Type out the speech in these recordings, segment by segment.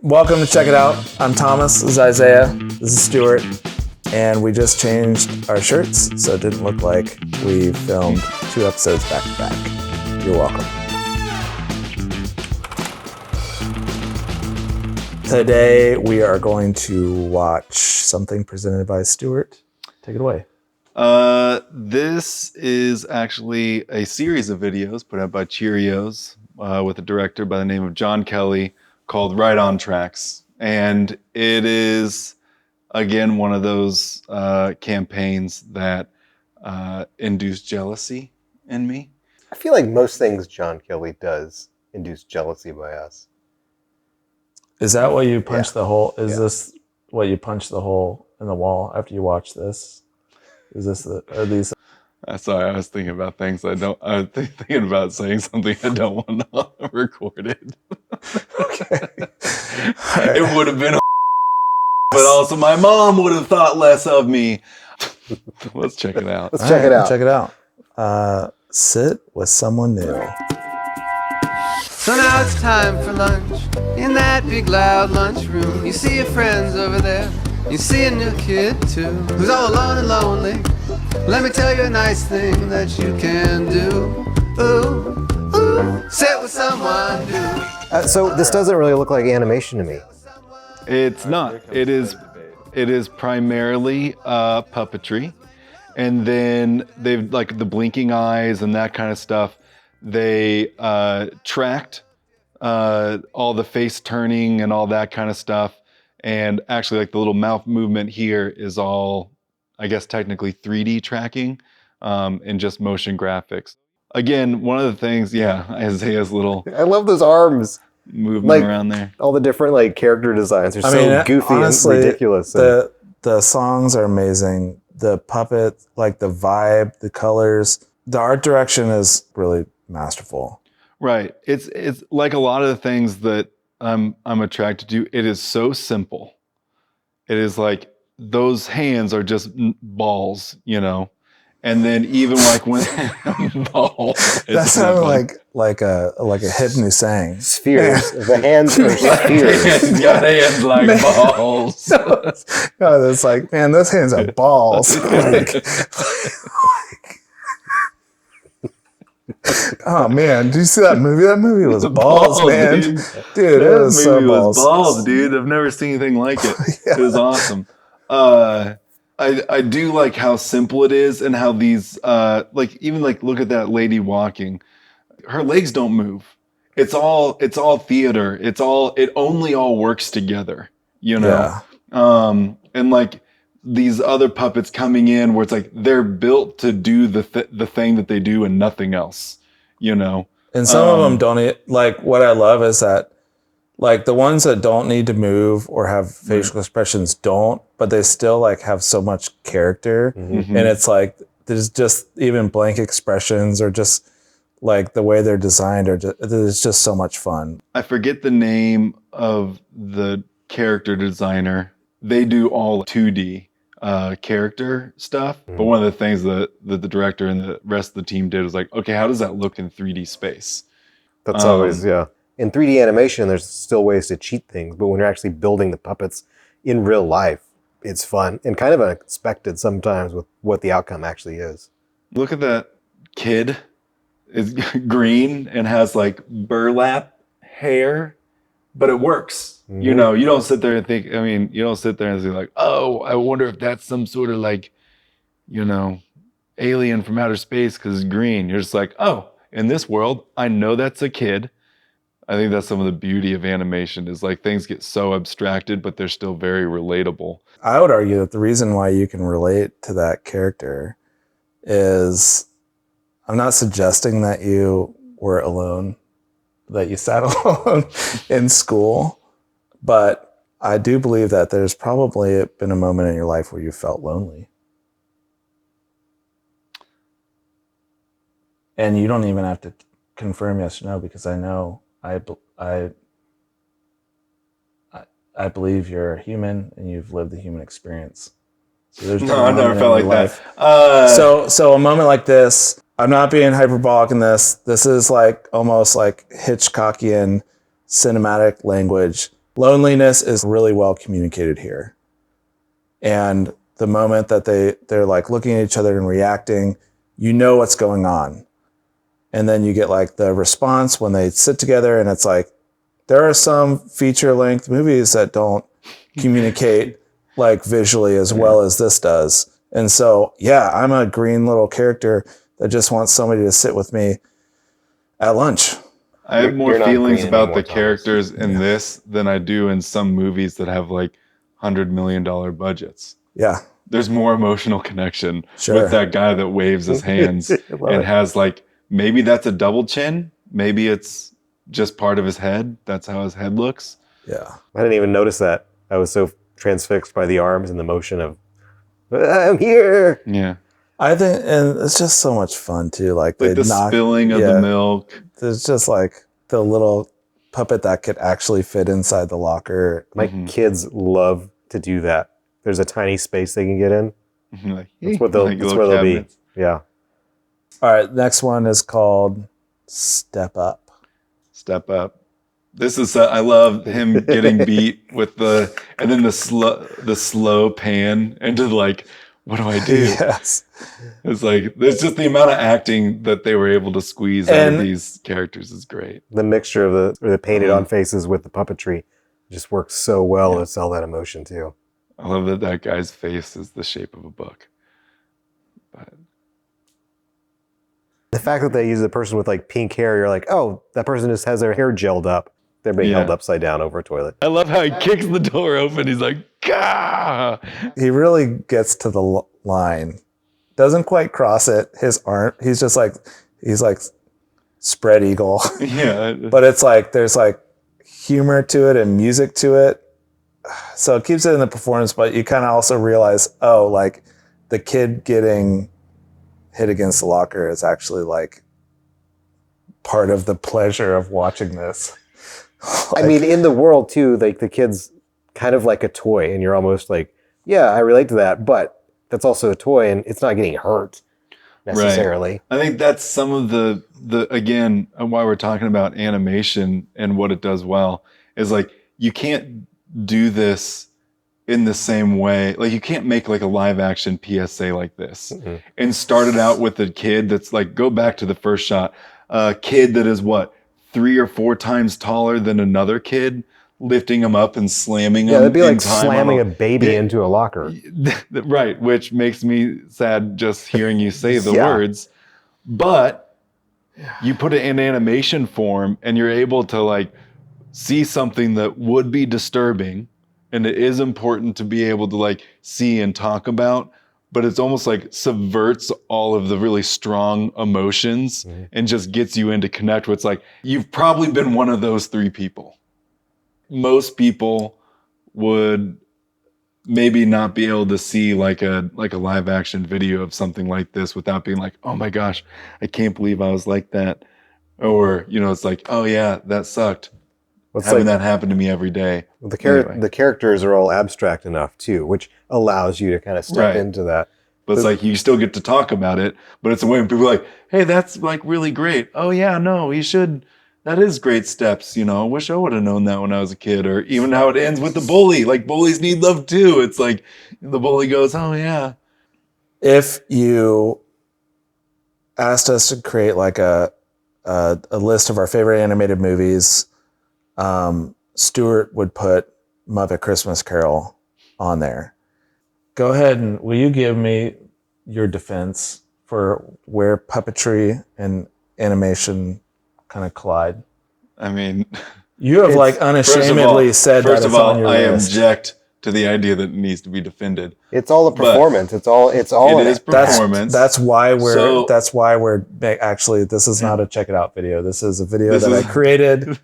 Welcome to Check It Out. I'm Thomas. This is Isaiah. This is Stuart. And we just changed our shirts, so it didn't look like we filmed 2 episodes back to back. You're welcome. Today we are going to watch something presented by Stuart. Take it away. This is actually a series of videos put out by Cheerios with a director by the name of John Kelly called Right on Tracks. And it is, again, one of those campaigns that induce jealousy in me. I feel like most things John Kelly does induce jealousy by us. Is that what you punch the hole? Is this what you punch the hole in the wall after you watch this? Is this are these? Sorry, I was thinking about things I was thinking about saying something I don't want recorded. Okay. Right. It would have been, but also my mom would have thought less of me. Let's check it out. Let's check it out. Check it out. Sit with someone new. So now it's time for lunch in that big loud lunchroom. You see your friends over there. You see a new kid too, who's all alone and lonely. Let me tell you a nice thing that you can do. Ooh, ooh, sit with someone new. So this doesn't really look like animation to me. It's not. It is primarily puppetry, and then they've like the blinking eyes and that kind of stuff. They tracked all the face turning and all that kind of stuff. And actually, like the little mouth movement here is all, I guess, technically 3D tracking and just motion graphics. Again, one of the things, Isaiah's little I love those arms. Movement around there. All the different character designs are so goofy honestly, and ridiculous. The songs are amazing. The puppet, the vibe, the colors, the art direction is really masterful. Right. It's like a lot of the things that I'm attracted to. It is so simple. It is like those hands are just balls, and then even like when balls. That sounded like a hip new saying. Spheres. The hands are spheres. He's got hands like balls. No, it's like, man, those hands are balls. Oh man, did you see that movie? That movie was balls, man. Dude, it was so balls, dude. I've never seen anything like it. Yeah. It was awesome. I do like how simple it is and how these even look at that lady walking. Her legs don't move. It's all theater. It only all works together, Yeah. And these other puppets coming in where it's like they're built to do the thing that they do and nothing else, And some of them don't what I love is that the ones that don't need to move or have facial expressions don't, but they still have so much character. Mm-hmm. And it's there's just even blank expressions or just the way they're designed it's just so much fun. I forget the name of the character designer. They do all 2D character stuff. Mm-hmm. But one of the things that the director and the rest of the team did was okay, how does that look in 3D space? That's always, In 3D animation, there's still ways to cheat things, but when you're actually building the puppets in real life, it's fun and kind of unexpected sometimes with what the outcome actually is. Look at that kid. Is green and has burlap hair, but it works. Mm-hmm. You don't sit there and think, you don't sit there and say oh, I wonder if that's some sort of alien from outer space because it's green. You're just oh, in this world, I know that's a kid. I think that's some of the beauty of animation is things get so abstracted, but they're still very relatable. I would argue that the reason why you can relate to that character is, I'm not suggesting that you were alone, that you sat alone in school, but I do believe that there's probably been a moment in your life where you felt lonely. And you don't even have to confirm yes or no, because I know I believe you're human and you've lived the human experience. So there's I never felt like that. So a moment like this, I'm not being hyperbolic in this. This is almost Hitchcockian cinematic language Loneliness is really well communicated here. And the moment that they're like looking at each other and reacting, you know what's going on. And then you get like the response when they sit together, and it's like, there are some feature length movies that don't communicate like visually as well as this does. And so, yeah, I'm a green little character that just wants somebody to sit with me at lunch. I have more You're not feelings green about anymore, the Thomas. characters in this than I do in some movies that have like $100 million budgets. Yeah, There's more emotional connection Sure. with that guy that waves his hands and has like, maybe that's a double chin. Maybe it's just part of his head. That's how his head looks. yeah. I didn't even notice that. I was so transfixed by the arms and the motion of, I'm here. Yeah. I think, and it's just so much fun too. Like they Like the knock, spilling of the milk. There's just like the little puppet that could actually fit inside the locker. My kids love to do that. There's a tiny space they can get in. Like, That's what they'll, like that's little where they'll be. cabinets. Yeah. All right, next one is called Step Up. Step up. This is I love him getting beat with and then the slow pan into like, what do I do? Yes. It's like there's just the amount of acting that they were able to squeeze out of And- these characters is great. The mixture of the painted on faces with the puppetry just works so well to sell that emotion too. I love that guy's face is the shape of a book. But The fact that they use a person with like pink hair, you're like, oh, that person just has their hair gelled up. They're being held upside down over a toilet. I love how he kicks the door open. He's like, Gah! He really gets to the line. Doesn't quite cross it. His arm, he's like spread eagle. Yeah. But it's like, there's like humor to it and music to it. So it keeps it in the performance, but you kind of also realize, oh, like the kid getting hit against the locker is actually like part of the pleasure of watching this. I mean, in the world too, like the kid's kind of like a toy, and you're almost like, yeah, I relate to that, but that's also a toy, and it's not getting hurt necessarily. I think that's some of the again, why we're talking about animation and what it does well is like you can't do this in the same way. Like you can't make like a live action PSA like this and start it out with a kid that's like, go back to the first shot, a kid that is what, 3 or 4 times taller than another kid, lifting him up and slamming him. Yeah, it'd be in like time slamming on a baby into a locker. Right, which makes me sad just hearing you say the Yeah. words. But you put it in animation form and you're able to like see something that would be disturbing, and it is important to be able to like see and talk about, but it's almost like subverts all of the really strong emotions and just gets you into connect with. It's like you've probably been one of those 3 people. Most people would maybe not be able to see like a live action video of something like this without being like, oh my gosh, I can't believe I was like that. Or, it's like, oh yeah, that sucked. It's Having like that happen to me every day. the characters are all abstract enough too, which allows you to kind of step Right. into that. But it's like you still get to talk about it, but it's a way when people are like, hey, that's like really great. Oh yeah, no, he should. That is great steps. I wish I would have known that when I was a kid. Or even how it ends with the bully. Like bullies need love too. It's like the bully goes, oh yeah. If you asked us to create like a list of our favorite animated movies, Stuart would put Muppet Christmas Carol on there. Go ahead and will you give me your defense for where puppetry and animation kind of collide? I mean, You have like unashamedly said that first it's of all, on your I list. object to the idea that it needs to be defended. It's all a performance. It's all It in is it. performance. That's why we're So- actually, this is not a check it out video. This is a video This that is- I created.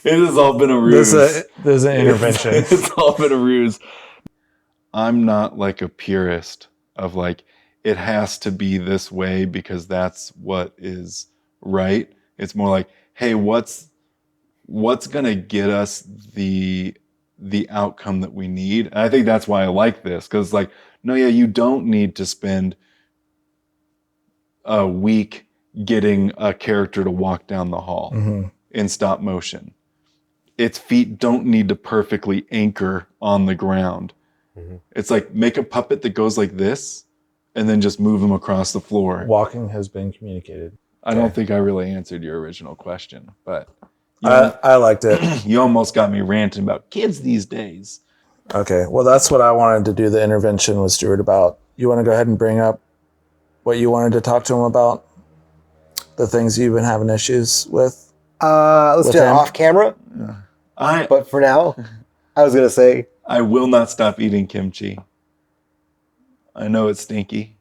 It has all been a ruse. This is an intervention. It's all been a ruse. I'm not like a purist of like, it has to be this way because that's what is right. It's more like, hey, what's gonna get us the outcome that we need? And I think that's why I like this, because like, no, yeah, you don't need to spend a week getting a character to walk down the hall in stop motion. its feet don't need to perfectly anchor on the ground. It's like make a puppet that goes like this and then just move them across the floor. Walking has been communicated. I don't think I really answered your original question, but I liked it. you almost got me ranting about kids these days. Okay, well, that's what I wanted to do the intervention with Stuart about. You want to go ahead and bring up what you wanted to talk to him about? The things you've been having issues with? Let's do it off camera. But for now, I was going to say, I will not stop eating kimchi. I know it's stinky,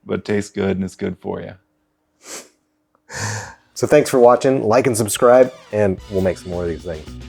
but it tastes good and it's good for you. so thanks for watching. Like and subscribe, and we'll make some more of these things.